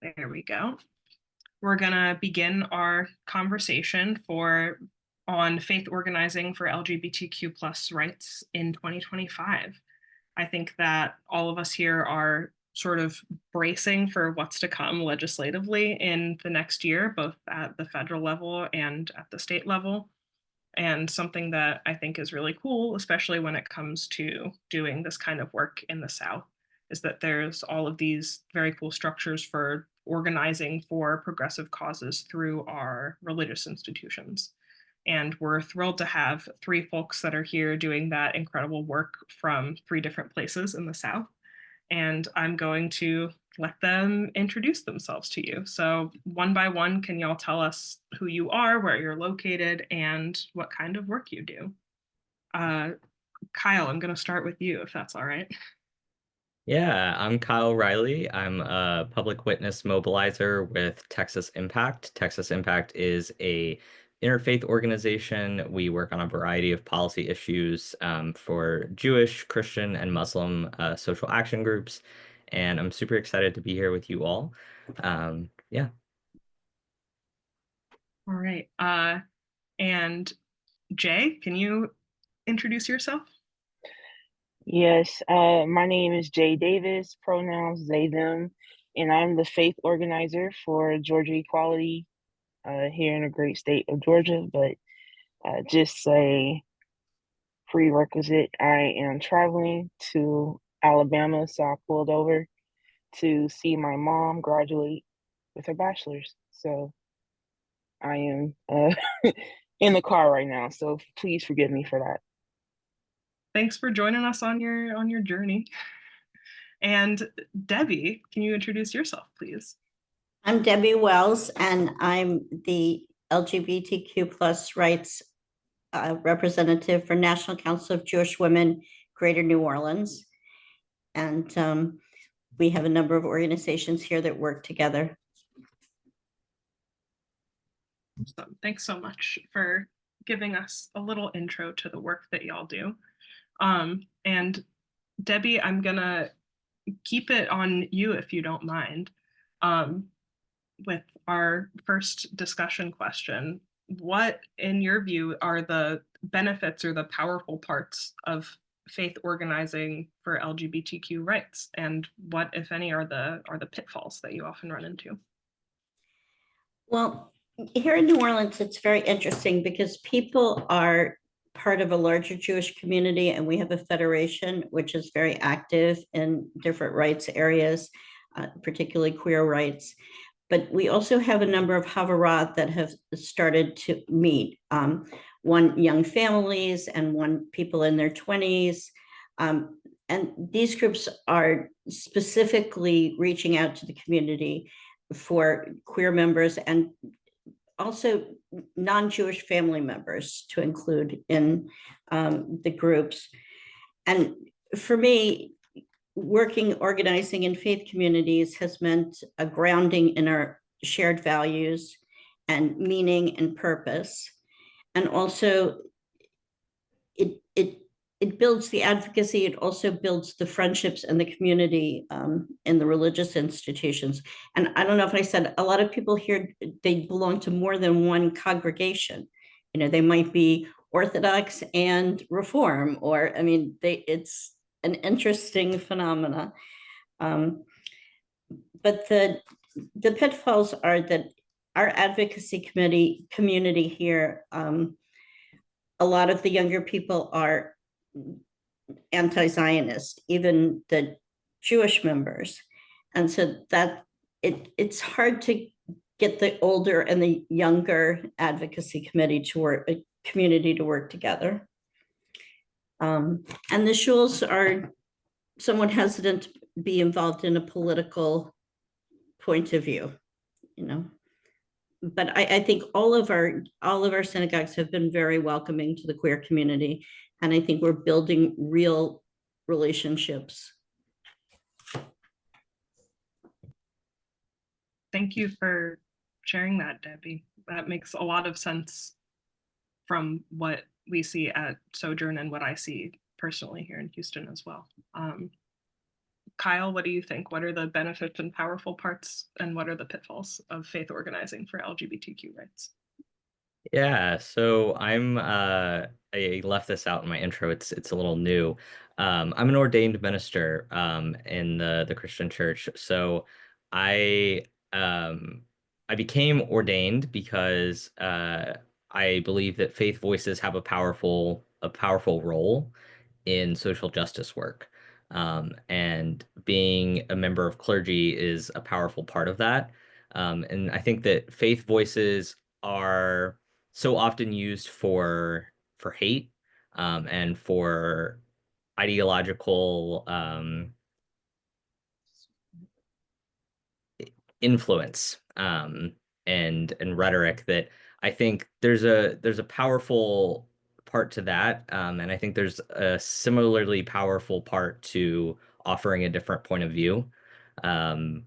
There we go. We're gonna begin our conversation on faith organizing for LGBTQ plus rights in 2025. I think that all of us here are sort of bracing for what's to come legislatively in the next year, both at the federal level and at the state level. And something that I think is really cool, especially when it comes to doing this kind of work in the South, is that there's all of these very cool structures for organizing for progressive causes through our religious institutions. And we're thrilled to have three folks that are here doing that incredible work from three different places in the South. And I'm going to let them introduce themselves to you. So one by one, can y'all tell us who you are, where you're located, and what kind of work you do? Kyle, I'm going to start with you, if that's all right. Yeah, I'm Kyle Riley. I'm a public witness mobilizer with Texas Impact. Texas Impact is a interfaith organization. We work on a variety of policy issues for Jewish, Christian, and Muslim social action groups. And I'm super excited to be here with you all. Yeah. All right. And Jay, can you introduce yourself? Yes, my name is Jay Davis, pronouns they, them, and I'm the faith organizer for Georgia Equality here in the great state of Georgia. But just a prerequisite, I am traveling to Alabama, so I pulled over to see my mom graduate with her bachelor's. So I am in the car right now, so please forgive me for that. Thanks for joining us on your journey. And Debbie, can you introduce yourself, please? I'm Debbie Wells, and I'm the LGBTQ plus rights representative for National Council of Jewish Women, Greater New Orleans. And we have a number of organizations here that work together. So thanks so much for giving us a little intro to the work that y'all do. And Debbie, I'm gonna keep it on you if you don't mind. With our first discussion question, what, in your view, are the benefits or the powerful parts of faith organizing for LGBTQ rights, and what, if any, are the pitfalls that you often run into? Well, here in New Orleans, it's very interesting because people are part of a larger Jewish community, and we have a federation which is very active in different rights areas, particularly queer rights. But we also have a number of Havarot that have started to meet, one young families and one people in their 20s. And these groups are specifically reaching out to the community for queer members and also non-Jewish family members to include in the groups. And for me, organizing in faith communities has meant a grounding in our shared values and meaning and purpose. And also it builds the advocacy. It also builds the friendships and the community in the religious institutions. And I don't know if I said, a lot of people here, they belong to more than one congregation. You know, they might be Orthodox and Reform, or, I mean, it's an interesting phenomena. But the pitfalls are that our advocacy community here, a lot of the younger people are anti-Zionist, even the Jewish members. And so that it's hard to get the older and the younger advocacy community to work together. And the shuls are somewhat hesitant to be involved in a political point of view, you know. But I think all of our synagogues have been very welcoming to the queer community, and I think we're building real relationships. Thank you for sharing that, Debbie. That makes a lot of sense from what we see at Sojourn and what I see personally here in Houston as well. Kyle, what do you think? What are the benefits and powerful parts, and what are the pitfalls of faith organizing for LGBTQ rights? Yeah, so I left this out in my intro. It's a little new. I'm an ordained minister in the Christian church. So I um I became ordained because I believe that faith voices have a powerful role in social justice work. And being a member of clergy is a powerful part of that. And I think that faith voices are so often used for hate and for ideological influence and rhetoric that I think there's a powerful part to that, and I think there's a similarly powerful part to offering a different point of view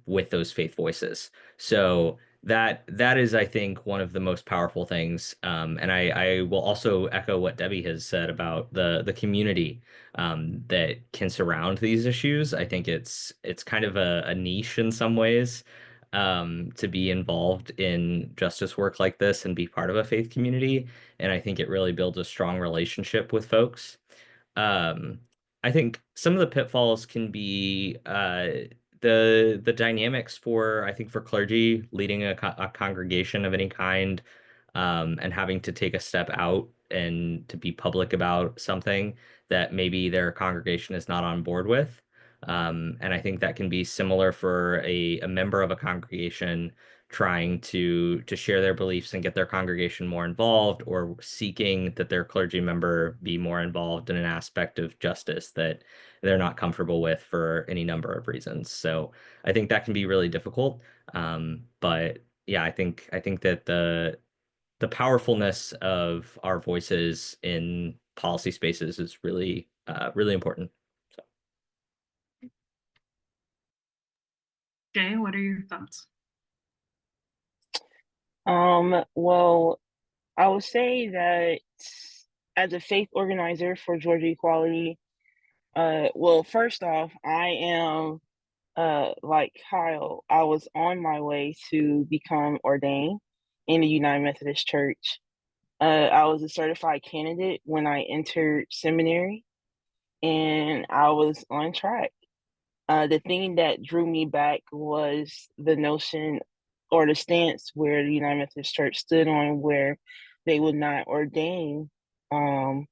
with those faith voices. So that is, I think, one of the most powerful things. And I will also echo what Debbie has said about the community that can surround these issues. I think it's kind of a niche in some ways to be involved in justice work like this and be part of a faith community. And I think it really builds a strong relationship with folks. Um, I think some of the pitfalls can be the dynamics for, I think, for clergy leading a congregation of any kind, and having to take a step out and to be public about something that maybe their congregation is not on board with. And I think that can be similar for a member of a congregation trying to share their beliefs and get their congregation more involved, or seeking that their clergy member be more involved in an aspect of justice that they're not comfortable with for any number of reasons. So I think that can be really difficult. But yeah, I think that the powerfulness of our voices in policy spaces is really really important. So. Jay, what are your thoughts? Well, I would say that as a faith organizer for Georgia Equality, well, first off, I am like Kyle, I was on my way to become ordained in the United Methodist Church. I was a certified candidate when I entered seminary, and I was on track. The thing that drew me back was the notion or the stance where the United Methodist Church stood on, where they would not ordain um,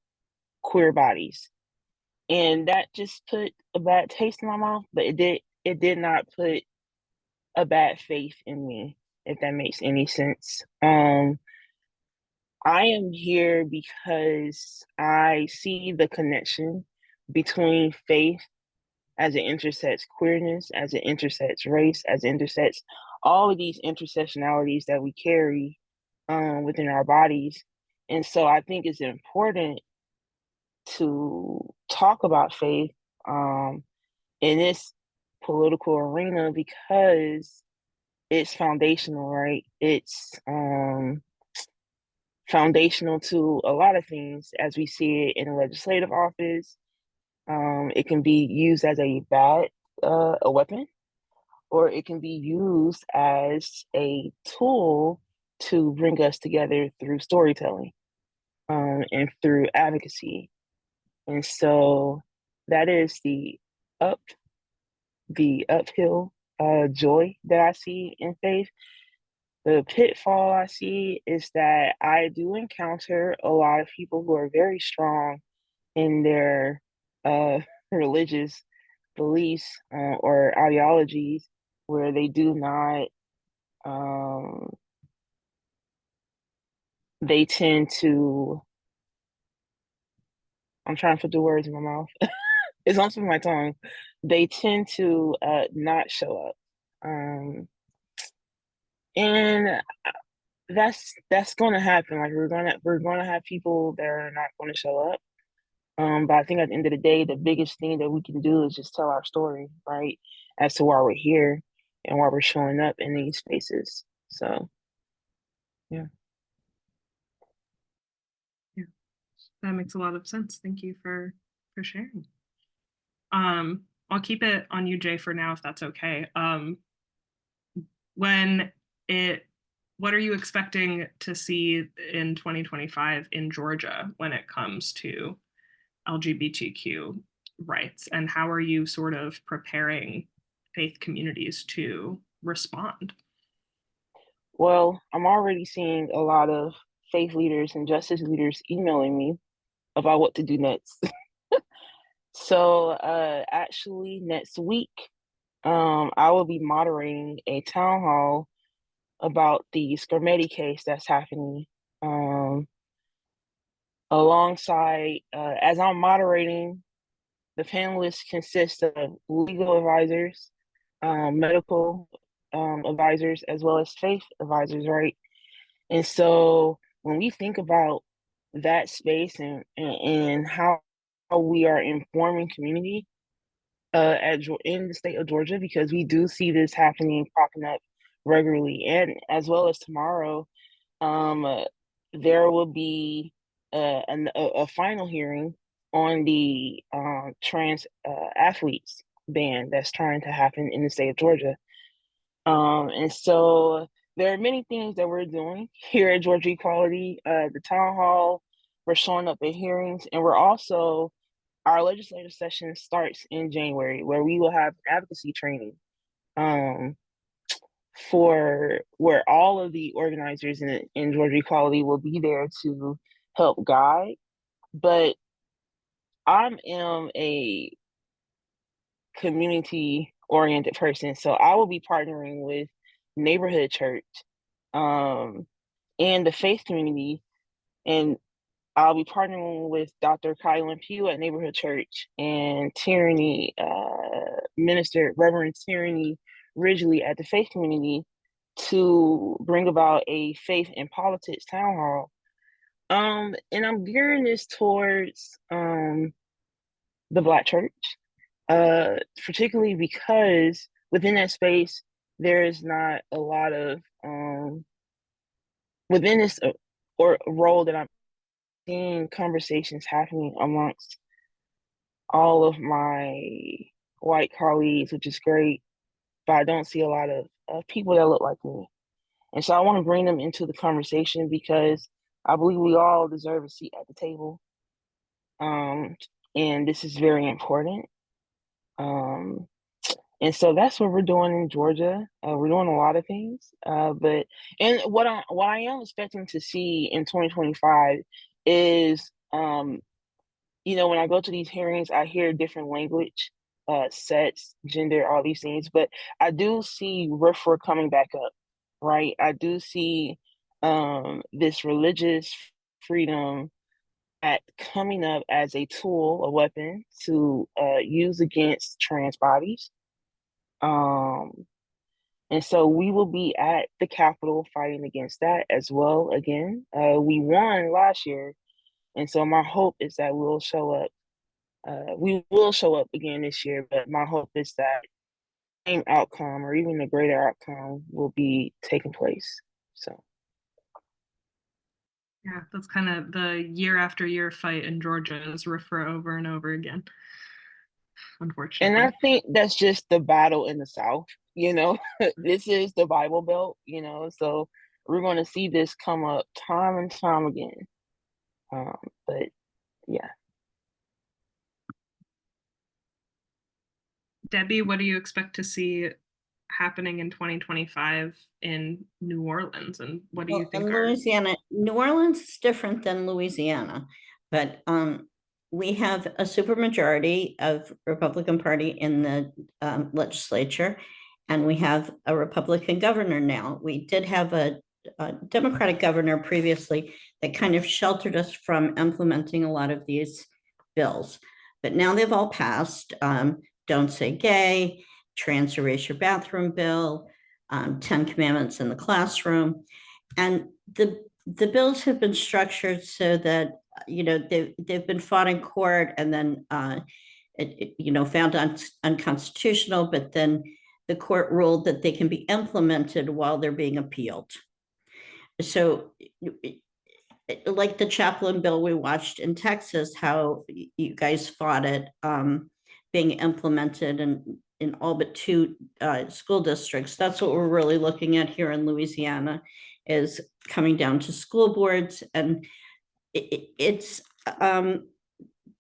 queer bodies, and that just put a bad taste in my mouth. But it did not put a bad faith in me, if that makes any sense. I am here because I see the connection between faith as it intersects queerness, as it intersects race, as it intersects all of these intersectionalities that we carry within our bodies. And so I think it's important to talk about faith in this political arena because it's foundational, right? It's foundational to a lot of things as we see it in the legislative office. It can be used as a weapon, or it can be used as a tool to bring us together through storytelling and through advocacy. And so that is up the uphill joy that I see in faith. The pitfall I see is that I do encounter a lot of people who are very strong in their uh, religious beliefs or ideologies, where they do not, um, they tend to, I'm trying to put the words in my mouth, it's on my tongue. They tend to not show up. And that's going to happen. Like we're gonna have people that are not going to show up. But I think at the end of the day, the biggest thing that we can do is just tell our story, right? As to why we're here and why we're showing up in these spaces. So, yeah. Yeah, that makes a lot of sense. Thank you for sharing. I'll keep it on you, Jay, for now, if that's okay. What are you expecting to see in 2025 in Georgia when it comes to LGBTQ rights, and how are you sort of preparing faith communities to respond? Well, I'm already seeing a lot of faith leaders and justice leaders emailing me about what to do next. So, actually, next week, I will be moderating a town hall about the Skermeti case that's happening. Alongside, as I'm moderating, the panelists consist of legal advisors, medical advisors, as well as faith advisors, right? And so when we think about that space and how we are informing community in the state of Georgia, because we do see this happening, popping up regularly, and as well as tomorrow, there will be a final hearing on the trans athletes ban that's trying to happen in the state of Georgia. And so there are many things that we're doing here at Georgia Equality. The town hall, we're showing up at hearings, and we're also, our legislative session starts in January, where we will have advocacy training for where all of the organizers in Georgia Equality will be there to help guide. But I am a community oriented person, so I will be partnering with neighborhood church and the faith community, and I'll be partnering with Dr. Kylan Pugh at Neighborhood Church and Tyranny, Minister Reverend Tyranny Ridgely at the Faith Community to bring about a faith and politics town hall. And I'm gearing this towards the Black church, particularly because within that space, there is not a lot of, within this or role that I'm seeing conversations happening amongst all of my white colleagues, which is great, but I don't see a lot of people that look like me. And so I want to bring them into the conversation because I believe we all deserve a seat at the table. And this is very important. And so that's what we're doing in Georgia. We're doing a lot of things, but what I am expecting to see in 2025 is, you know, when I go to these hearings, I hear different language, sex, gender, all these things, but I do see RFRA coming back up, right? I do see this religious freedom act coming up as a tool, a weapon to use against trans bodies. And so we will be at the Capitol fighting against that as well again. We won last year, and so my hope is that we'll show up. We will show up again this year, but my hope is that same outcome or even a greater outcome will be taking place. So Yeah, that's kind of the year after year fight in Georgia is RFRA over and over again, unfortunately. and I think that's just the battle in the South, you know. This is the Bible Belt, you know, so we're going to see this come up time and time again. But yeah. Debbie, what do you expect to see happening in 2025 in New Orleans, and what do you Well, think in are Louisiana, New Orleans is different than Louisiana, but we have a supermajority of Republican Party in the legislature, and we have a Republican governor now. We did have a Democratic governor previously that kind of sheltered us from implementing a lot of these bills, but now they've all passed. Don't Say Gay, Trans Erasure Bathroom Bill, 10 Commandments in the Classroom. And the bills have been structured so that, you know, they've been fought in court and then, you know, found unconstitutional, but then the court ruled that they can be implemented while they're being appealed. So like the chaplain bill we watched in Texas, how you guys fought it, being implemented in all but 2 school districts. That's what we're really looking at here in Louisiana, is coming down to school boards. And it's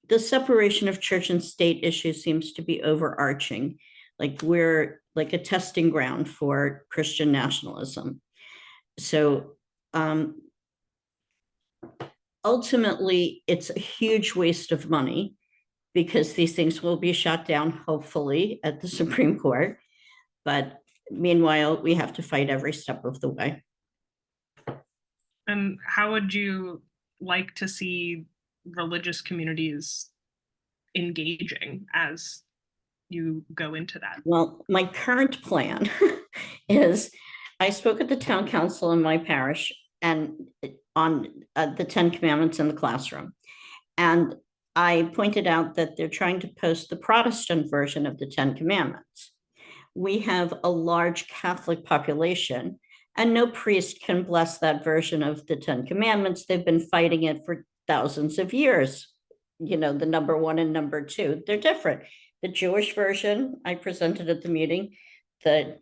the separation of church and state issue seems to be overarching. Like we're like a testing ground for Christian nationalism. So ultimately, it's a huge waste of money because these things will be shot down, hopefully, at the Supreme Court. But meanwhile, we have to fight every step of the way. And how would you like to see religious communities engaging as you go into that? Well, my current plan is I spoke at the town council in my parish and on the 10 Commandments in the classroom. And I pointed out that they're trying to post the Protestant version of the 10 Commandments. We have a large Catholic population, and no priest can bless that version of the 10 Commandments. They've been fighting it for thousands of years. You know, the number 1 and number 2, they're different. The Jewish version I presented at the meeting, the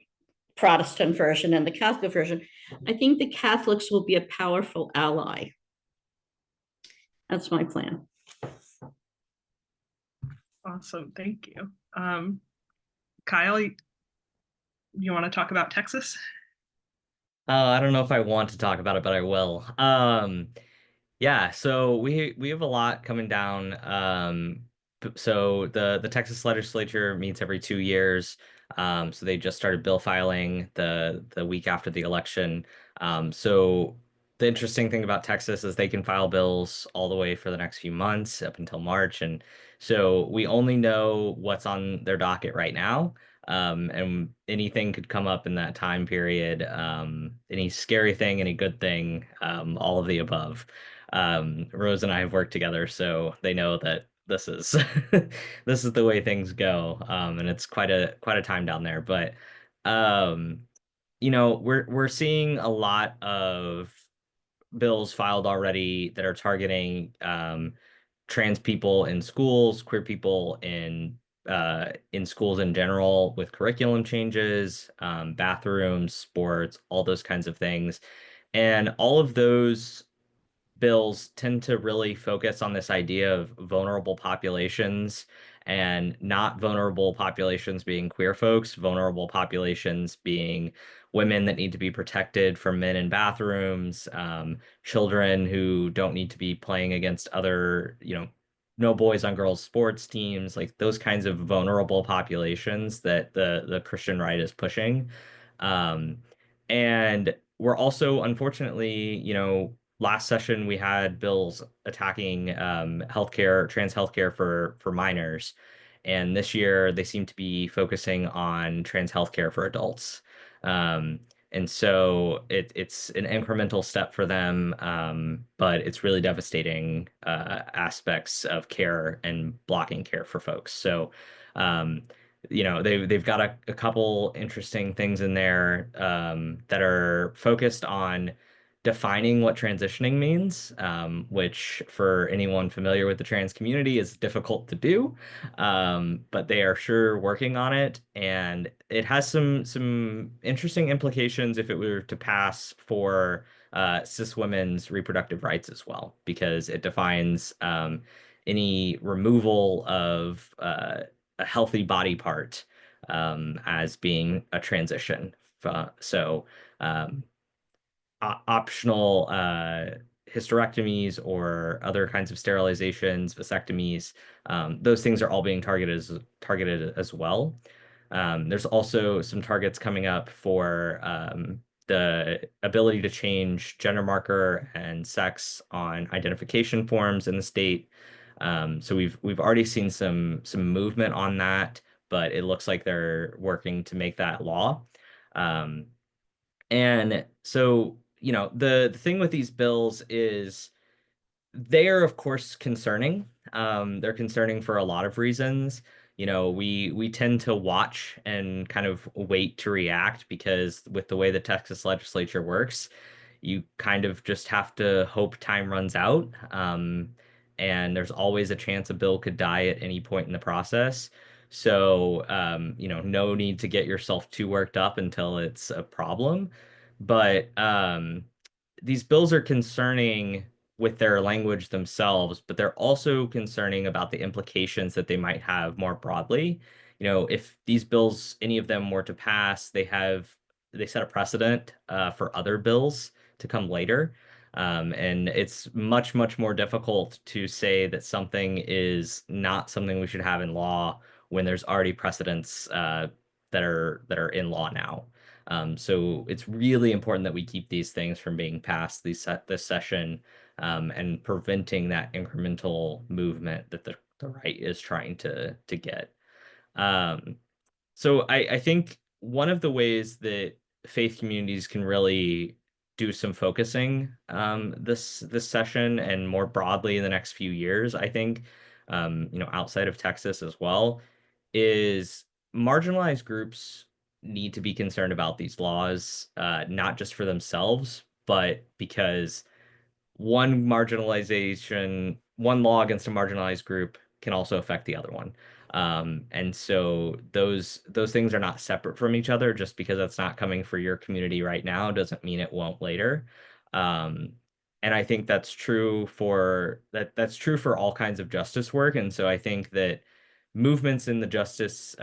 Protestant version and the Catholic version. I think the Catholics will be a powerful ally. That's my plan. Awesome, thank you. Kyle, you want to talk about Texas? I don't know if I want to talk about it, but I will. Yeah, so we have a lot coming down. So the Texas legislature meets every 2 years. So they just started bill filing the week after the election. So the interesting thing about Texas is they can file bills all the way for the next few months up until March. And so we only know what's on their docket right now. And anything could come up in that time period. Any scary thing, any good thing, all of the above. Rose and I have worked together, so they know that this is this is the way things go. And it's quite a time down there. But you know, we're seeing a lot of bills filed already that are targeting trans people in schools, queer people in schools in general, with curriculum changes, bathrooms, sports, all those kinds of things. And all of those bills tend to really focus on this idea of vulnerable populations, and not vulnerable populations being queer folks, vulnerable populations being women that need to be protected from men in bathrooms, children who don't need to be playing against other, you know, no boys on girls sports teams, like those kinds of vulnerable populations that the Christian right is pushing. And we're also, unfortunately, you know, last session we had bills attacking healthcare, trans healthcare for minors, and this year they seem to be focusing on trans healthcare for adults. And so it's an incremental step for them, but it's really devastating aspects of care and blocking care for folks. So you know, they've got a couple interesting things in there that are focused on defining what transitioning means, which for anyone familiar with the trans community is difficult to do, but they are sure working on it, and it has some interesting implications if it were to pass for cis women's reproductive rights as well, because it defines any removal of a healthy body part as being a transition. So optional hysterectomies or other kinds of sterilizations, vasectomies, those things are all being targeted as well. There's also some targets coming up for the ability to change gender marker and sex on identification forms in the state. So we've already seen some movement on that, but it looks like they're working to make that law. And so, you know, the thing with these bills is they are, of course, concerning. They're concerning for a lot of reasons. You know, we tend to watch and kind of wait to react, because with the way the Texas legislature works, you kind of just have to hope time runs out. And there's always a chance a bill could die at any point in the process. So, no need to get yourself too worked up until it's a problem. But these bills are concerning with their language themselves, but they're also concerning about the implications that they might have more broadly. If these bills, any of them were to pass, they set a precedent for other bills to come later. And it's much, much more difficult to say that something is not something we should have in law when there's already precedents that are in law now. So it's really important that we keep these things from being passed this session, and preventing that incremental movement that the right is trying to get. Um, so I think one of the ways that faith communities can really do some focusing this session and more broadly in the next few years, I think, outside of Texas as well, is marginalized groups need to be concerned about these laws, not just for themselves, but because one law against a marginalized group can also affect the other one. And so those things are not separate from each other. Just because that's not coming for your community right now doesn't mean it won't later. Um, and I think that's true for all kinds of justice work. And so I think that movements in the justice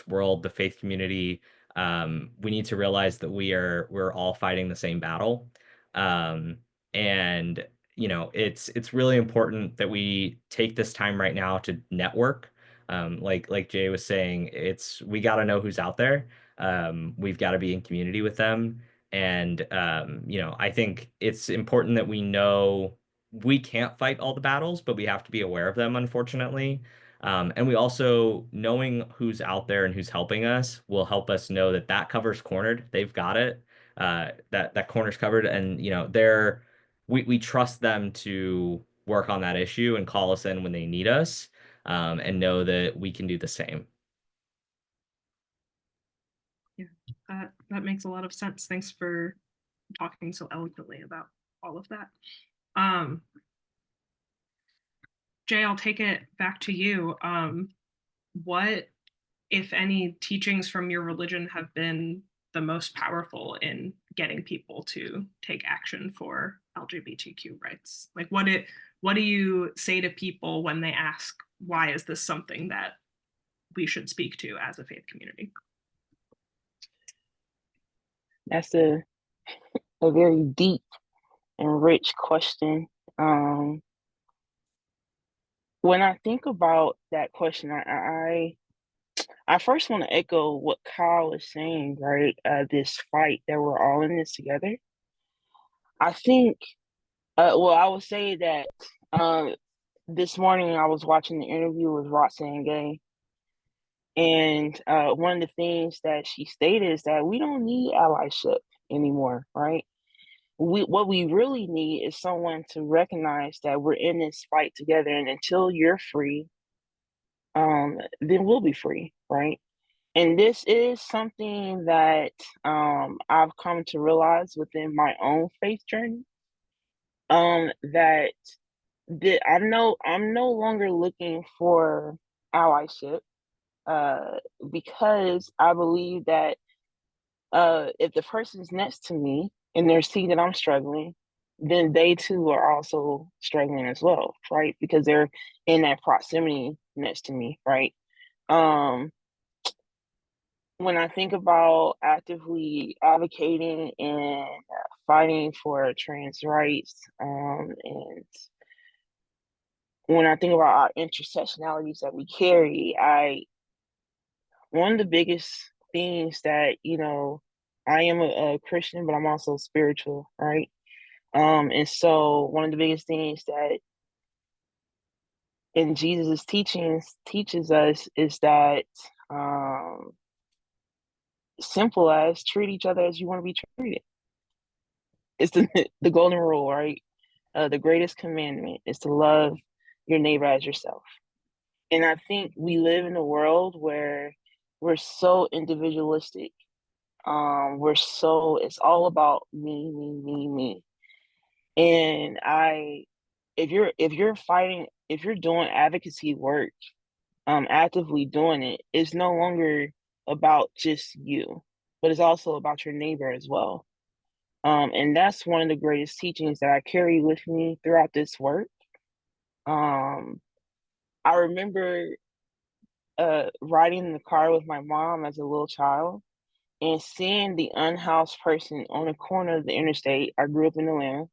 world, the faith community, we need to realize that we're all fighting the same battle. Um, and it's really important that we take this time right now to network. Like Jay was saying, we got to know who's out there. We've got to be in community with them. And I think it's important that we know we can't fight all the battles, but we have to be aware of them, unfortunately. And we also, knowing who's out there and who's helping us will help us know that cover's cornered. They've got it. That corner's covered, and we trust them to work on that issue and call us in when they need us, and know that we can do the same. Yeah, that makes a lot of sense. Thanks for talking so eloquently about all of that. Jay, I'll take it back to you. What, if any, teachings from your religion have been the most powerful in getting people to take action for LGBTQ rights? Like, what do you say to people when they ask, why is this something that we should speak to as a faith community? That's a very deep and rich question. When I think about that question, I first want to echo what Kyle is saying, right? This fight that we're all in this together. I think, well, I would say that this morning I was watching the interview with Roxane Gay, and one of the things that she stated is that we don't need allyship anymore, right? What we really need is someone to recognize that we're in this fight together, and until you're free, then we'll be free, right? And this is something that I've come to realize within my own faith journey. That I'm no longer looking for allyship, because I believe that if the person's next to me and they see that I'm struggling, then they too are also struggling as well, right? Because they're in that proximity next to me, right? Um, when I think about actively advocating and fighting for trans rights, and when I think about our intersectionalities that we carry, one of the biggest things that I am a Christian, but I'm also spiritual, right? And so one of the biggest things that in Jesus' teachings teaches us is that simple as treat each other as you want to be treated. It's the golden rule, right? The greatest commandment is to love your neighbor as yourself. And I think we live in a world where we're so individualistic. It's all about me, me, me, me. And if you're doing advocacy work, actively doing it, it's no longer about just you, but it's also about your neighbor as well. And that's one of the greatest teachings that I carry with me throughout this work. Um, I remember riding in the car with my mom as a little child and seeing the unhoused person on the corner of the interstate. I grew up in Atlanta,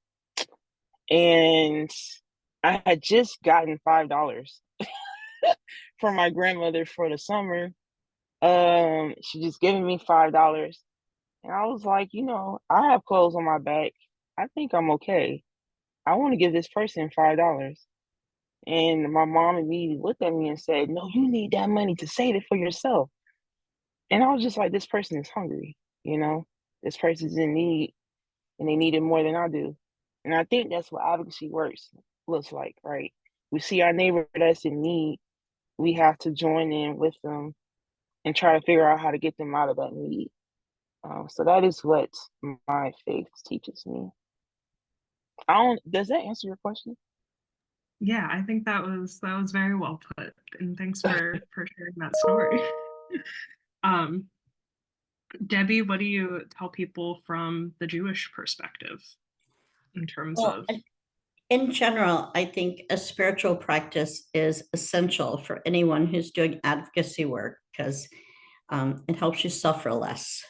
and I had just gotten $5 from my grandmother for the summer. She just giving me $5, and I was like, I have clothes on my back. I think I'm okay. I want to give this person $5. And my mom immediately looked at me and said, "No, you need that money to save it for yourself." And I was just like, this person is hungry, you know? This person's in need, and they need it more than I do. And I think that's what advocacy looks like, right? We see our neighbor that's in need, we have to join in with them and try to figure out how to get them out of that need. So that is what my faith teaches me. I don't. Does that answer your question? Yeah, I think that was very well put, and thanks for sharing that story. um, Debbie, what do you tell people from the Jewish perspective in terms Well, of? in general, I think a spiritual practice is essential for anyone who's doing advocacy work because it helps you suffer less.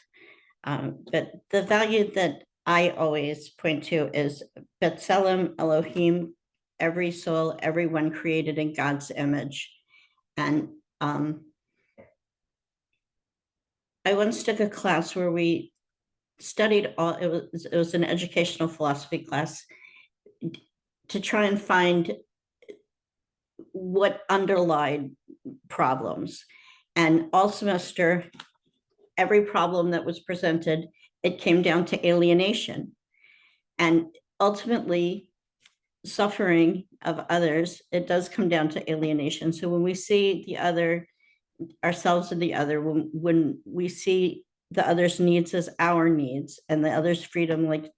But the value that I always point to is B'Tselem Elohim, every soul, everyone created in God's image. And I once took a class where we studied it was an educational philosophy class to try and find what underlied problems. And all semester, every problem that was presented, it came down to alienation. And ultimately, suffering of others, it does come down to alienation. So when we see the other, ourselves and the other, when we see the other's needs as our needs and the other's freedom, like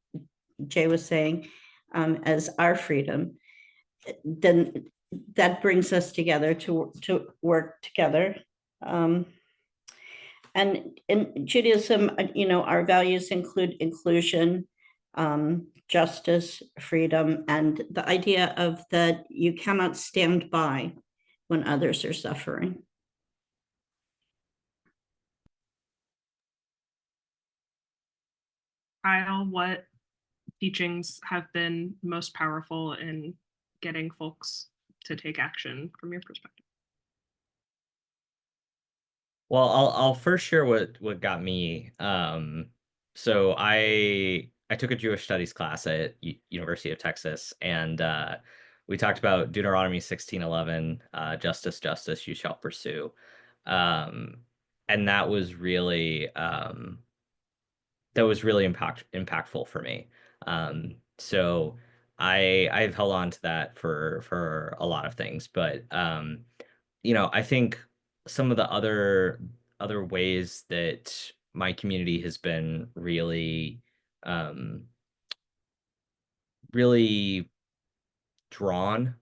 Jay was saying, as our freedom, then that brings us together to work together. And in Judaism, our values include inclusion, justice, freedom, and the idea of that you cannot stand by when others are suffering. Kyle, what teachings have been most powerful in getting folks to take action from your perspective? Well, I'll first share what got me. So I took a Jewish studies class at University of Texas, and we talked about Deuteronomy 16:11, justice, justice, you shall pursue. Um, and that was really impactful for me. So I've held on to that for a lot of things, but I think some of the other ways that my community has been really drawn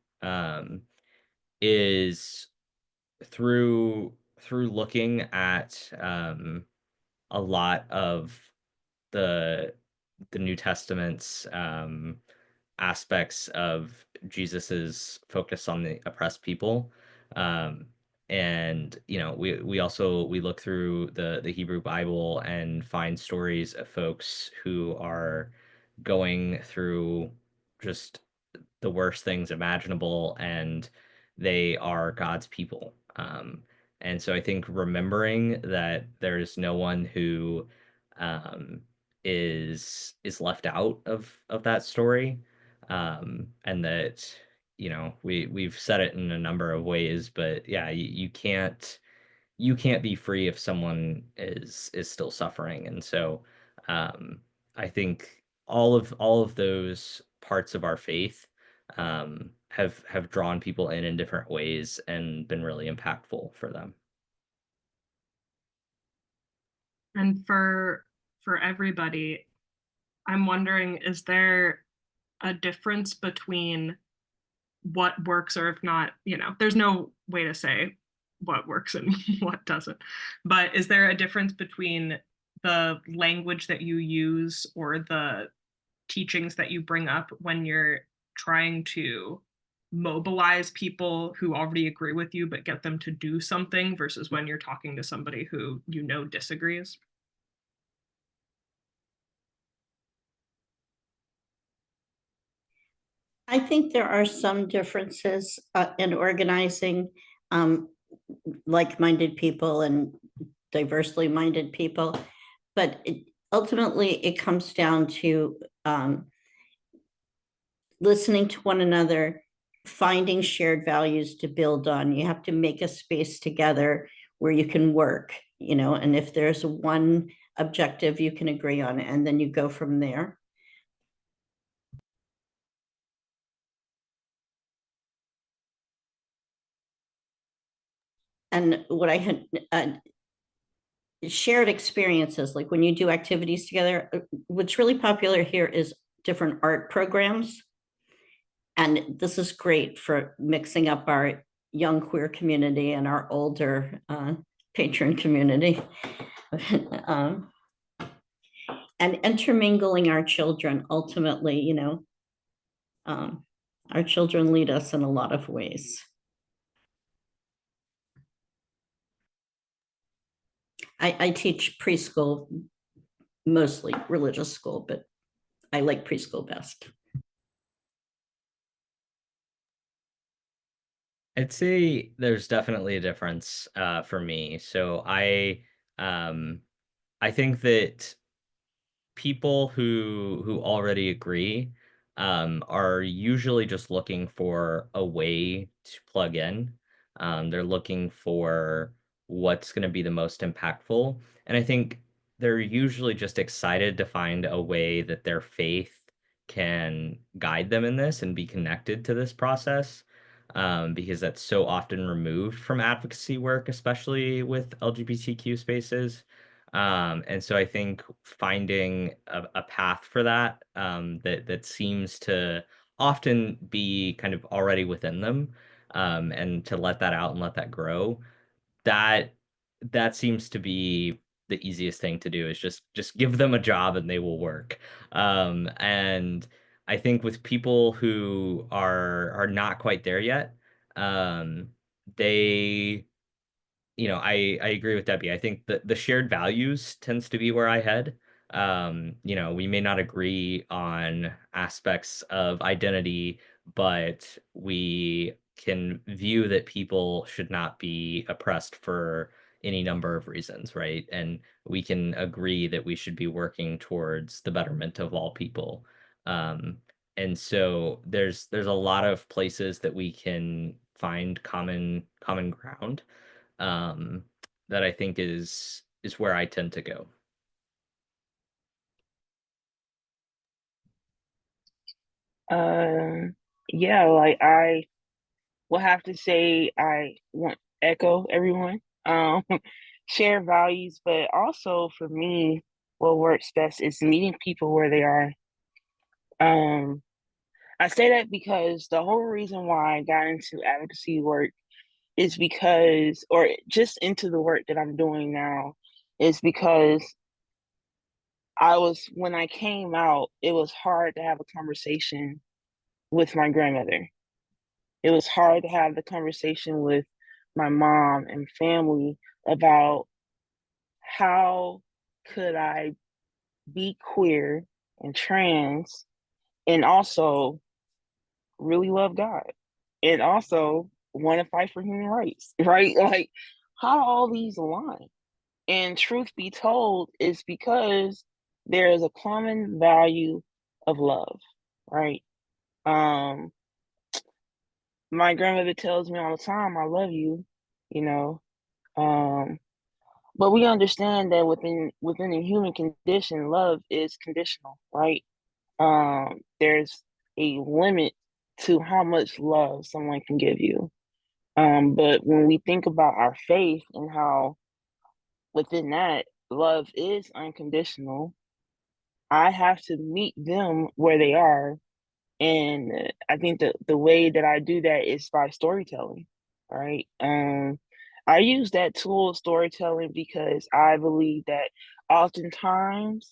is through looking at a lot of the New Testament's aspects of Jesus's focus on the oppressed people. Um, and we look through the Hebrew Bible and find stories of folks who are going through just the worst things imaginable, and they are God's people. And so I think remembering that there's no one who um, is left out of that story, and that we've said it in a number of ways, but yeah, you can't be free if someone is still suffering. And so I think all of those parts of our faith have drawn people in different ways and been really impactful for them. And for everybody, I'm wondering, is there a difference between what works, or if not, there's no way to say what works and what doesn't. But is there a difference between the language that you use or the teachings that you bring up when you're trying to mobilize people who already agree with you but get them to do something versus when you're talking to somebody who disagrees? I think there are some differences in organizing like-minded people and diversely minded people, but ultimately it comes down to listening to one another, finding shared values to build on. You have to make a space together where you can work, and if there's one objective you can agree on, and then you go from there. And what I had shared experiences, like when you do activities together, what's really popular here is different art programs. And this is great for mixing up our young queer community and our older patron community. And intermingling our children, ultimately, our children lead us in a lot of ways. I teach preschool, mostly religious school, but I like preschool best. I'd say there's definitely a difference for me. So I think that people who already agree are usually just looking for a way to plug in. They're looking for what's going to be the most impactful, and I think they're usually just excited to find a way that their faith can guide them in this and be connected to this process. Because that's so often removed from advocacy work, especially with LGBTQ spaces. And so I think finding a path for that that seems to often be kind of already within them, and to let that out and let that grow, that that seems to be the easiest thing to do is just give them a job and they will work. And I think with people who are not quite there yet, um, they I agree with Debbie. I think the shared values tends to be where I head. We may not agree on aspects of identity, but we can view that people should not be oppressed for any number of reasons, right? And we can agree that we should be working towards the betterment of all people. Um, and so there's a lot of places that we can find common ground, um, that I think is where I tend to go. Yeah, like I will have to say I want echo everyone. Share values, but also for me, what works best is meeting people where they are. Um, I say that because the whole reason why I got into advocacy work is because, or just into the work that I'm doing now, is because when I came out, it was hard to have a conversation with my grandmother. It was hard to have the conversation with my mom and family about how could I be queer and trans and also really love God and also want to fight for human rights, right? Like, how all these align? And truth be told, is because there is a common value of love, right? Um, my grandmother tells me all the time, I love you, you know. Um, but we understand that within the human condition, love is conditional, right? There's a limit to how much love someone can give you. But when we think about our faith and how within that love is unconditional, I have to meet them where they are. And I think the way that I do that is by storytelling, right? I use that tool of storytelling because I believe that oftentimes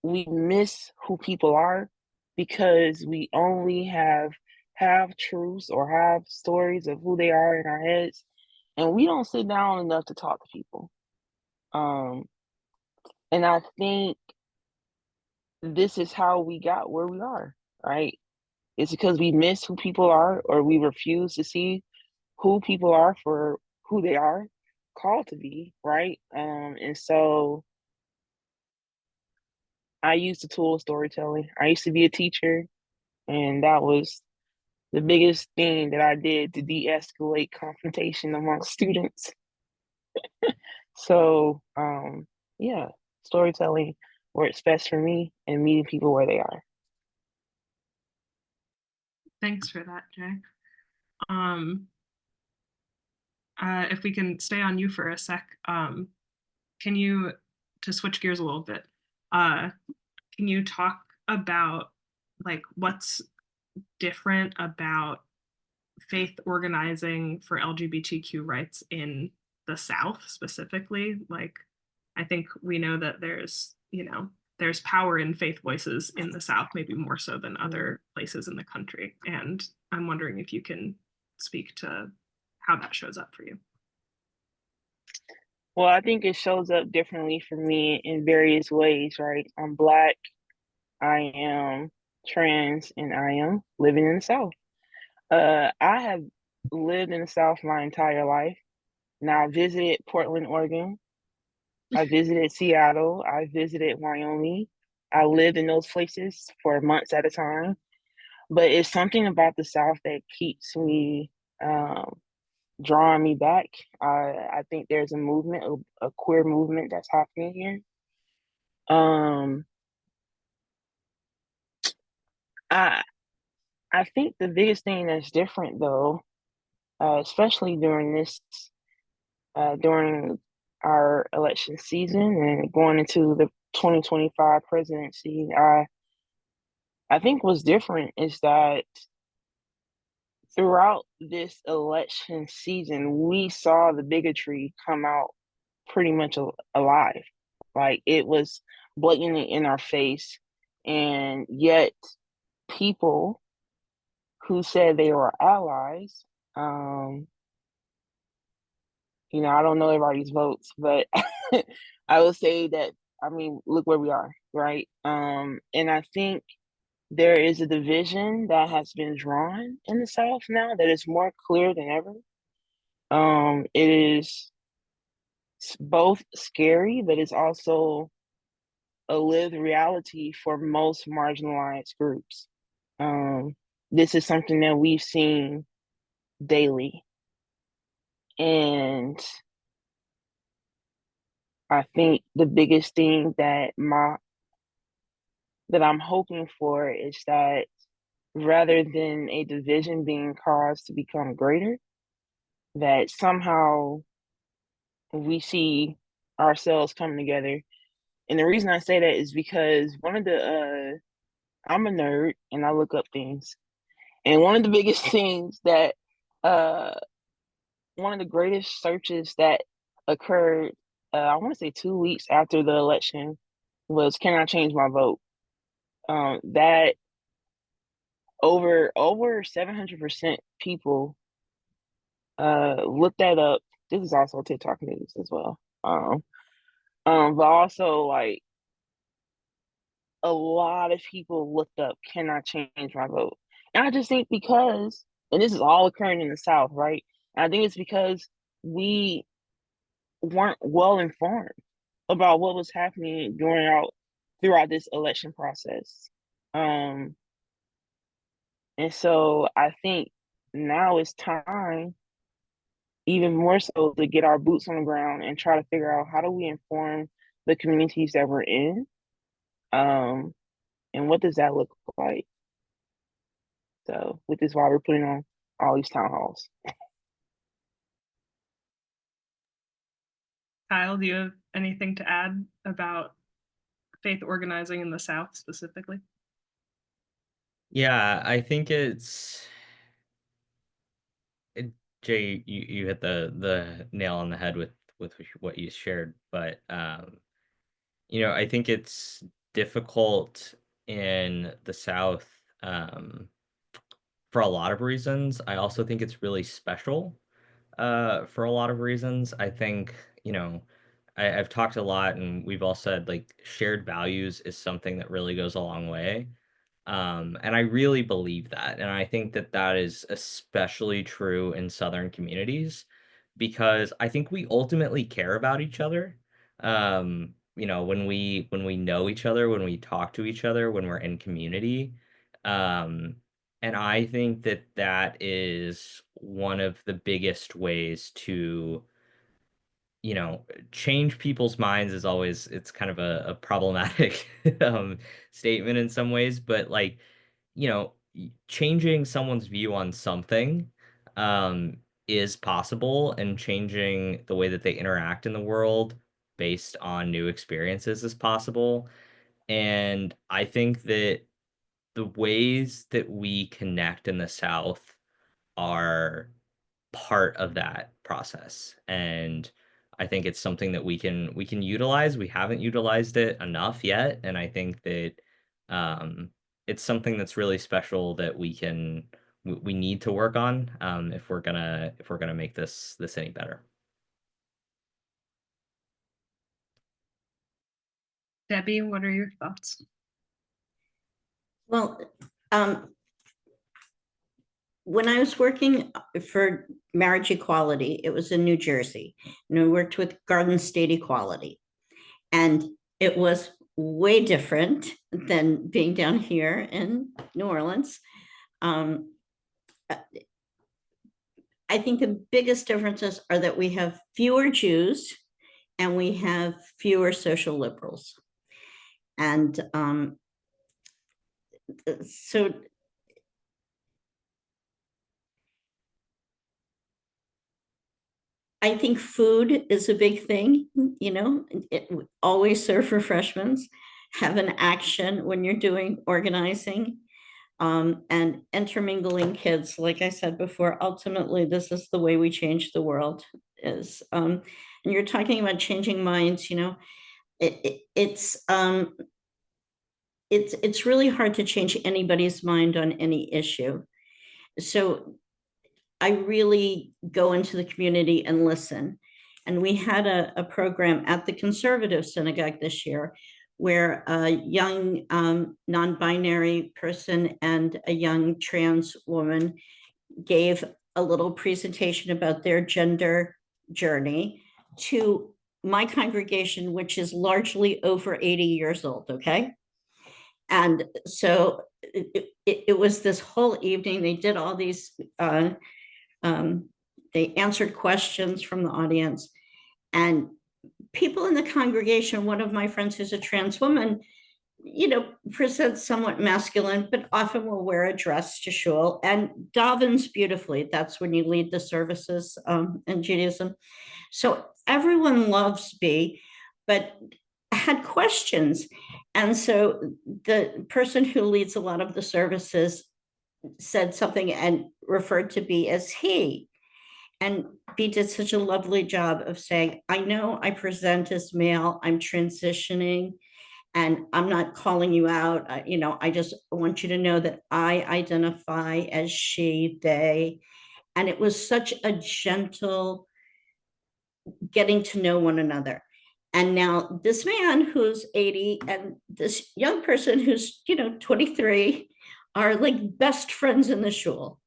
we miss who people are because we only have truths or have stories of who they are in our heads, and we don't sit down enough to talk to people. Um, and I think this is how we got where we are, right? It's because we miss who people are, or we refuse to see who people are for who they are called to be, right? And so I use the tool of storytelling. I used to be a teacher, and that was the biggest thing that I did to de-escalate confrontation amongst students. So, yeah, storytelling works best for me and meeting people where they are. Thanks for that, Jay. Um, if we can stay on you for a sec, can you, to switch gears a little bit, can you talk about like what's different about faith organizing for LGBTQ rights in the South specifically? Like, I think we know that there's power in faith voices in the South, maybe more so than other places in the country. And I'm wondering if you can speak to how that shows up for you. Well, I think it shows up differently for me in various ways, right? I'm Black, I am trans, and I am living in the South. I have lived in the South my entire life. Now, I visited Portland, Oregon. I visited Seattle. I visited Wyoming. I lived in those places for months at a time. But it's something about the South that keeps me drawing me back. I think there's a movement, a queer movement that's happening here. Um, I I think the biggest thing that's different though, especially during our election season and going into the 2025 presidency, I think what's different is that throughout this election season, we saw the bigotry come out pretty much alive. Like it was blatantly in our face, and yet people who said they were allies, um, I don't know everybody's votes, but I would say that, I mean, look where we are, right? And I think there is a division that has been drawn in the South now that is more clear than ever. It is both scary, but it's also a lived reality for most marginalized groups. Um, this is something that we've seen daily. And I think the biggest thing that I'm hoping for is that rather than a division being caused to become greater, that somehow we see ourselves coming together. And the reason I say that is because I'm a nerd and I look up things. And one of the biggest things that uh one of the greatest searches that occurred I want to say 2 weeks after the election was, can I change my vote? That over 700% people looked that up. This is also TikTok news as well. But also like a lot of people looked up, can I change my vote? And I just think because, and this is all occurring in the South, right? And I think it's because we weren't well informed about what was happening throughout this election process. Um, and so I think now it's time, even more so, to get our boots on the ground and try to figure out how do we inform the communities that we're in, and what does that look like. So, which is why we're putting on all these town halls. Kyle, do you have anything to add about faith organizing in the South specifically? Yeah, I think Jay, you hit the nail on the head with what you shared, but I think it's difficult in the South for a lot of reasons. I also think it's really special for a lot of reasons. I think, I've talked a lot and we've all said like shared values is something that really goes a long way. And I really believe that. And I think that that is especially true in Southern communities because I think we ultimately care about each other. When we know each other, when we talk to each other, when we're in community. Um, and I think that that is one of the biggest ways to change people's minds is always it's kind of a problematic statement in some ways, but like, changing someone's view on something um, is possible, and changing the way that they interact in the world based on new experiences is possible. And I think that the ways that we connect in the South are part of that process. And I think it's something that we can utilize. We haven't utilized it enough yet, and I think that um, it's something that's really special that we need to work on if we're gonna make this any better. Debbie, what are your thoughts? Well, when I was working for marriage equality, it was in New Jersey, and I worked with Garden State Equality. And it was way different than being down here in New Orleans. Um, I think the biggest differences are that we have fewer Jews and we have fewer social liberals. And so I think food is a big thing, always serve refreshments, have an action when you're doing organizing, and intermingling kids. Like I said before, ultimately, this is the way we change the world and you're talking about changing minds, it's really hard to change anybody's mind on any issue. So I really go into the community and listen. And we had a program at the Conservative Synagogue this year where a young non-binary person and a young trans woman gave a little presentation about their gender journey to my congregation, which is largely over 80 years old, okay? And so it was this whole evening. They did all these they answered questions from the audience, and people in the congregation, one of my friends who's a trans woman, presents somewhat masculine, but often will wear a dress to shul and davens beautifully. That's when you lead the services in Judaism. So everyone loves B, but had questions. And so the person who leads a lot of the services said something and referred to B as he. And B did such a lovely job of saying, I know I present as male, I'm transitioning, and I'm not calling you out. I just want you to know that I identify as she, they. And it was such a gentle getting to know one another. And now this man who's 80 and this young person who's, 23 are like best friends in the shul.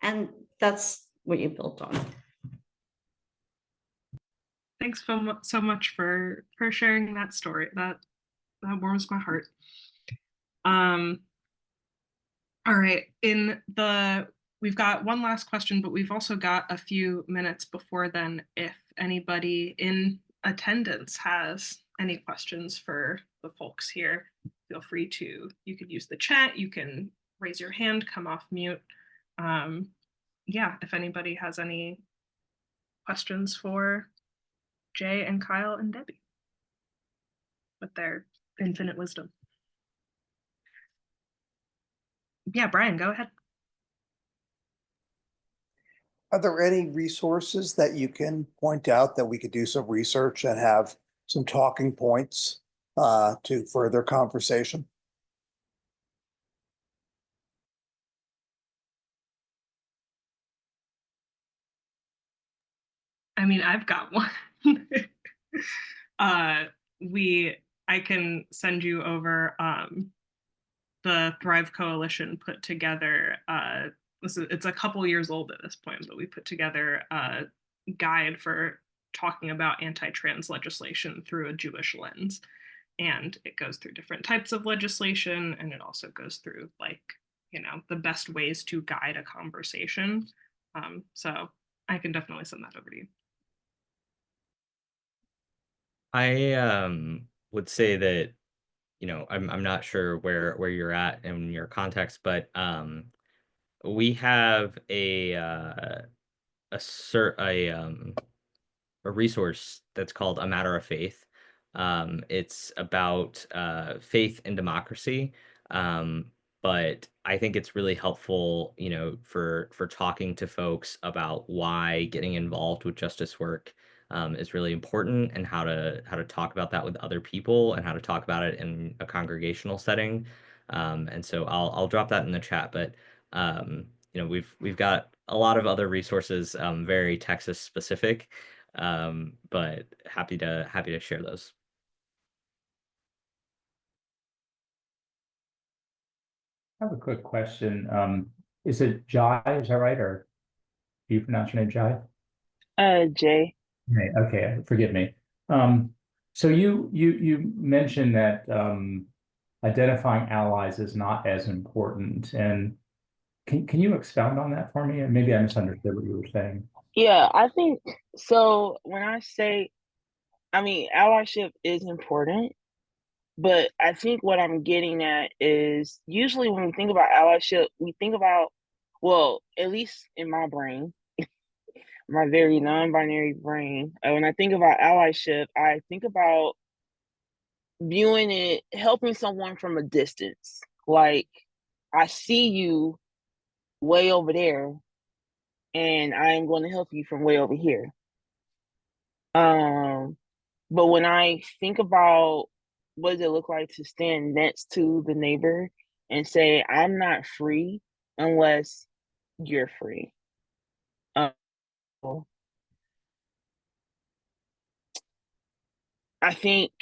And that's what you built on. Thanks so much for sharing that story. That warms my heart. All right, we've got one last question, but we've also got a few minutes before then. If anybody in attendance has any questions for the folks here, feel free to, you could use the chat, you can raise your hand, come off mute. Yeah, if anybody has any questions for Jay and Kyle and Debbie with their infinite wisdom. Yeah, Brian, go ahead. Are there any resources that you can point out that we could do some research and have some talking points to further conversation? I mean, I've got one. uh, I can send you over the Thrive Coalition put together. It's a couple years old at this point, but we put together a guide for talking about anti-trans legislation through a Jewish lens. And it goes through different types of legislation, and it also goes through, like, the best ways to guide a conversation. So I can definitely send that over to you. I would say that, I'm not sure where you're at in your context, but we have a resource that's called A Matter of Faith. It's about faith and democracy. But I think it's really helpful, for talking to folks about why getting involved with justice work is really important, and how to talk about that with other people, and how to talk about it in a congregational setting. And so I'll drop that in the chat. But we've got a lot of other resources, very Texas specific, but happy to share those. I have a quick question. Is it Jai? Is that right? Or do you pronounce your name Jai? Jay. Okay, forgive me. So you mentioned that identifying allies is not as important, and can you expound on that for me? And maybe I misunderstood what you were saying. Yeah, I think so. When I say, allyship is important, but I think what I'm getting at is usually when we think about allyship, we think about, well, at least in my brain, my very non-binary brain, when I think about allyship, I think about viewing it, helping someone from a distance. Like, I see you way over there, and I am going to help you from way over here. But when I think about what does it look like to stand next to the neighbor and say, I'm not free unless you're free. I think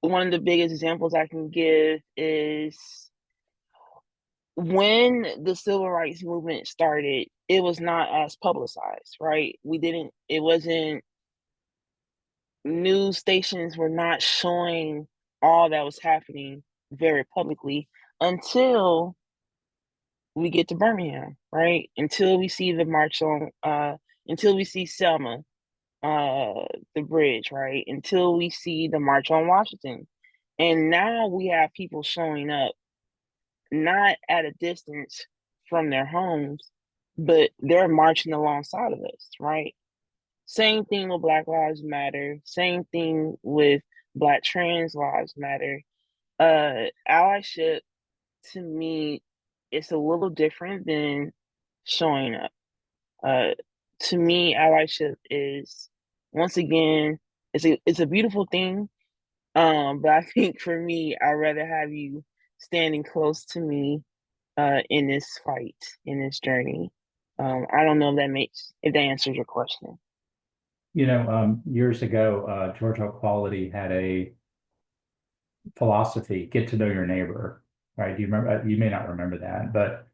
one of the biggest examples I can give is when the civil rights movement started, it was not as publicized, right? It wasn't, news stations were not showing all that was happening very publicly until we get to Birmingham, right? Until we see the march on, until we see Selma, the bridge, right? Until we see the march on Washington. And now we have people showing up, not at a distance from their homes, but they're marching alongside of us, right? Same thing with Black Lives Matter. Same thing with Black Trans Lives Matter. Allyship, to me, it's a little different than showing up. To me, allyship is, once again, it's a beautiful thing. But I think for me, I'd rather have you standing close to me in this fight, in this journey. I don't know if that answers your question. Years ago, Georgia Equality had a philosophy: get to know your neighbor, right? Do you remember? You may not remember that, but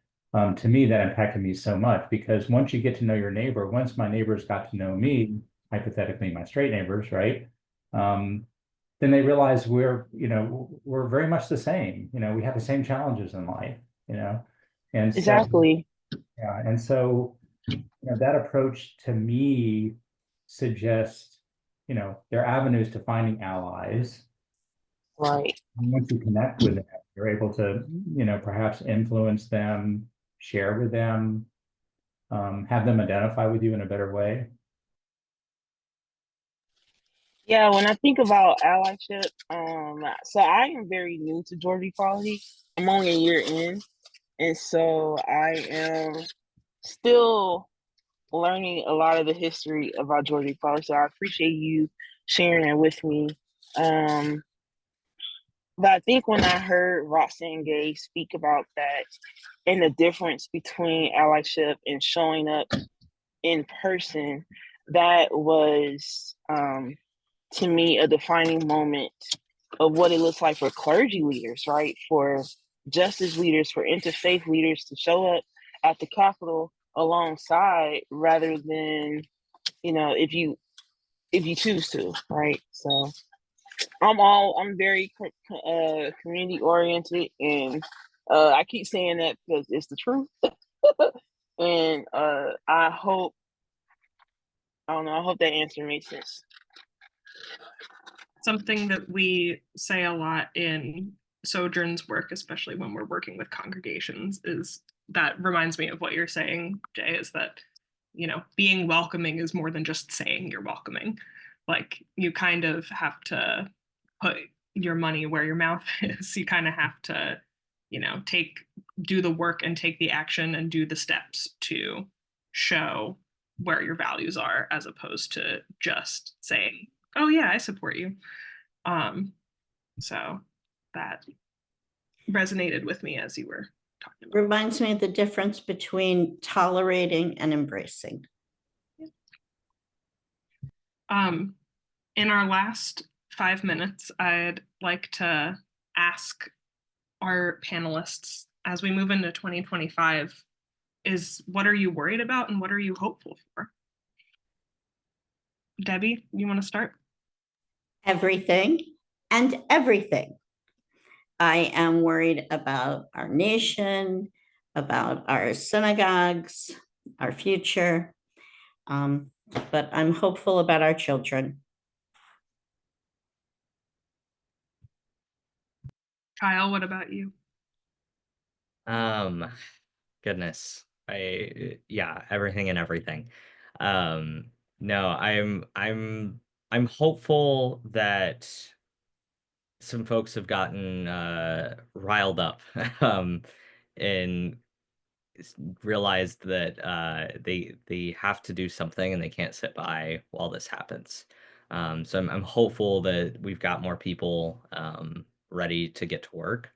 to me, that impacted me so much, because once you get to know your neighbor, once my neighbors got to know me, hypothetically my straight neighbors, right? Then they realize we're very much the same. We have the same challenges in life, and Exactly. yeah, and so that approach to me suggests, there are avenues to finding allies. Right. Once you connect with them, you're able to, perhaps influence them, share with them, have them identify with you in a better way. Yeah, when I think about allyship, so I am very new to Georgia Equality. I'm only a year in, and so I am still learning a lot of the history about Georgia Equality. So I appreciate you sharing it with me. But I think when I heard Roxanne Gay speak about that and the difference between allyship and showing up in person, that was to me a defining moment of what it looks like for clergy leaders, right? For justice leaders, for interfaith leaders to show up at the Capitol alongside rather than, if you choose to, right? So I'm very community oriented, and I keep saying that because it's the truth. And I hope that answer makes sense. Something that we say a lot in Sojourn's work, especially when we're working with congregations, is that reminds me of what you're saying, Jay, is that, being welcoming is more than just saying you're welcoming. Like, you kind of have to put your money where your mouth is. You kind of have to, do the work and take the action and do the steps to show where your values are, as opposed to just saying, oh yeah, I support you. So that resonated with me as you were talking about. Reminds me of the difference between tolerating and embracing. In our last 5 minutes, I'd like to ask our panelists, as we move into 2025, is what are you worried about and what are you hopeful for? Debbie, you want to start? Everything and everything. I am worried about our nation, about our synagogues, our future, but I'm hopeful about our children. Kyle, what about you? Goodness. Everything and everything. No, I'm hopeful that some folks have gotten riled up and realized that they have to do something and they can't sit by while this happens. So I'm hopeful that we've got more people ready to get to work.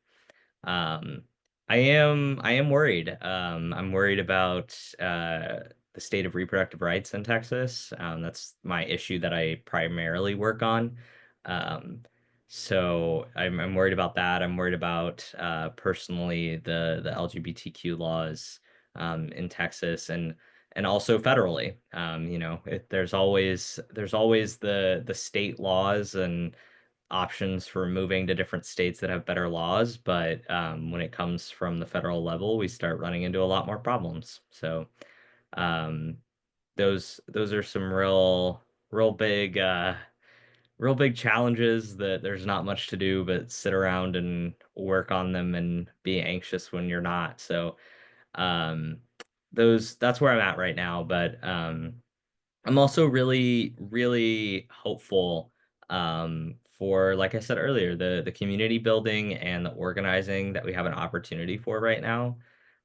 I am worried. I'm worried about the state of reproductive rights in Texas. That's my issue that I primarily work on. So I'm worried about that. I'm worried about personally the LGBTQ laws in Texas and also federally. There's always the state laws and options for moving to different states that have better laws, but when it comes from the federal level, we start running into a lot more problems. So um, those are some real big challenges that there's not much to do but sit around and work on them and be anxious when you're not. So um, that's where I'm at right now, but I'm also really, really hopeful for, like I said earlier, the community building and the organizing that we have an opportunity for right now.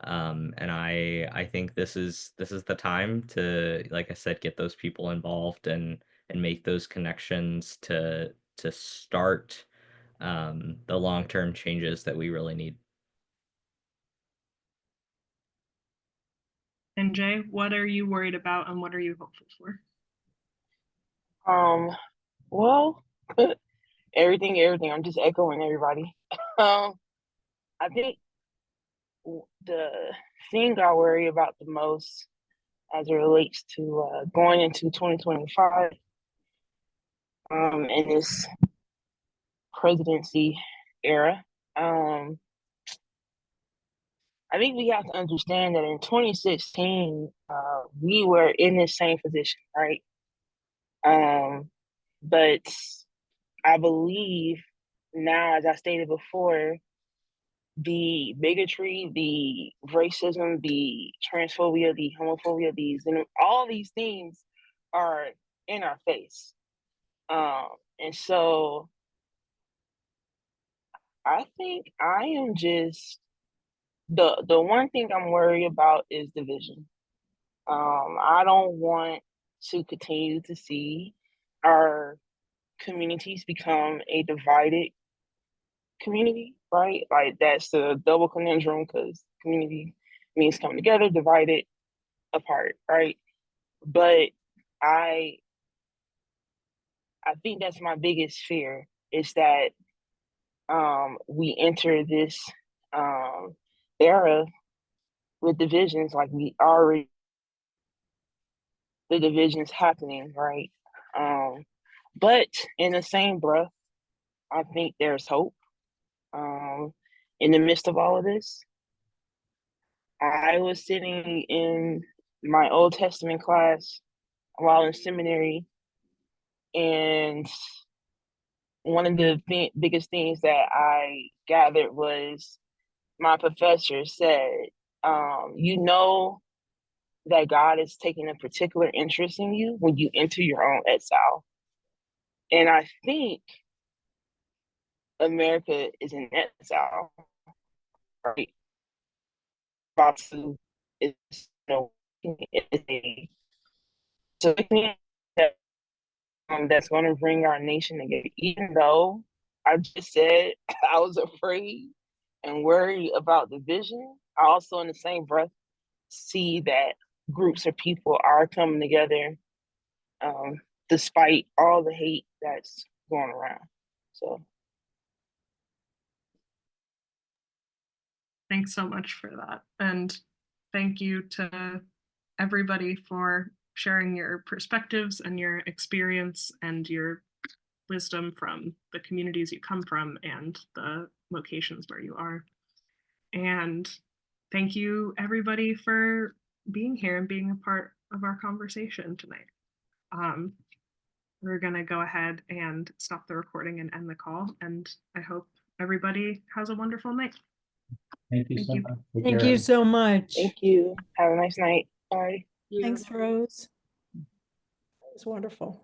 And I think this is the time to, like I said, get those people involved and make those connections to start the long-term changes that we really need. And Jay, what are you worried about and what are you hopeful for? Well, everything. I'm just echoing everybody. I think the thing I worry about the most as it relates to going into 2025 in this presidency era, I think we have to understand that in 2016, we were in the same position, right? But I believe now, as I stated before, the bigotry, the racism, the transphobia, the homophobia, all these things are in our face. And so I think I am just the one thing I'm worried about is division. I don't want to continue to see our communities become a divided community, right? Like that's the double conundrum because community means coming together, divided apart, right? But I I think that's my biggest fear is that we enter this era with divisions like we already the divisions happening, right? But in the same breath, I think there's hope in the midst of all of this. I was sitting in my Old Testament class while in seminary, and one of the biggest things that I gathered was my professor said, you know that God is taking a particular interest in you when you enter your own exile. And I think America is in exile, right? About to is is a so that that's going to bring our nation together. Even though I just said I was afraid and worried about division, I also in the same breath see that groups of people are coming together despite all the hate that's going around. So Thanks so much for that. And thank you to everybody for sharing your perspectives and your experience and your wisdom from the communities you come from and the locations where you are. And thank you everybody for being here and being a part of our conversation tonight. We're gonna go ahead and stop the recording and end the call. And I hope everybody has a wonderful night. Thank you Thank so you. much. Take Thank care. you so much. thank you. Have a nice night. Bye. Thanks, Rose. It was wonderful.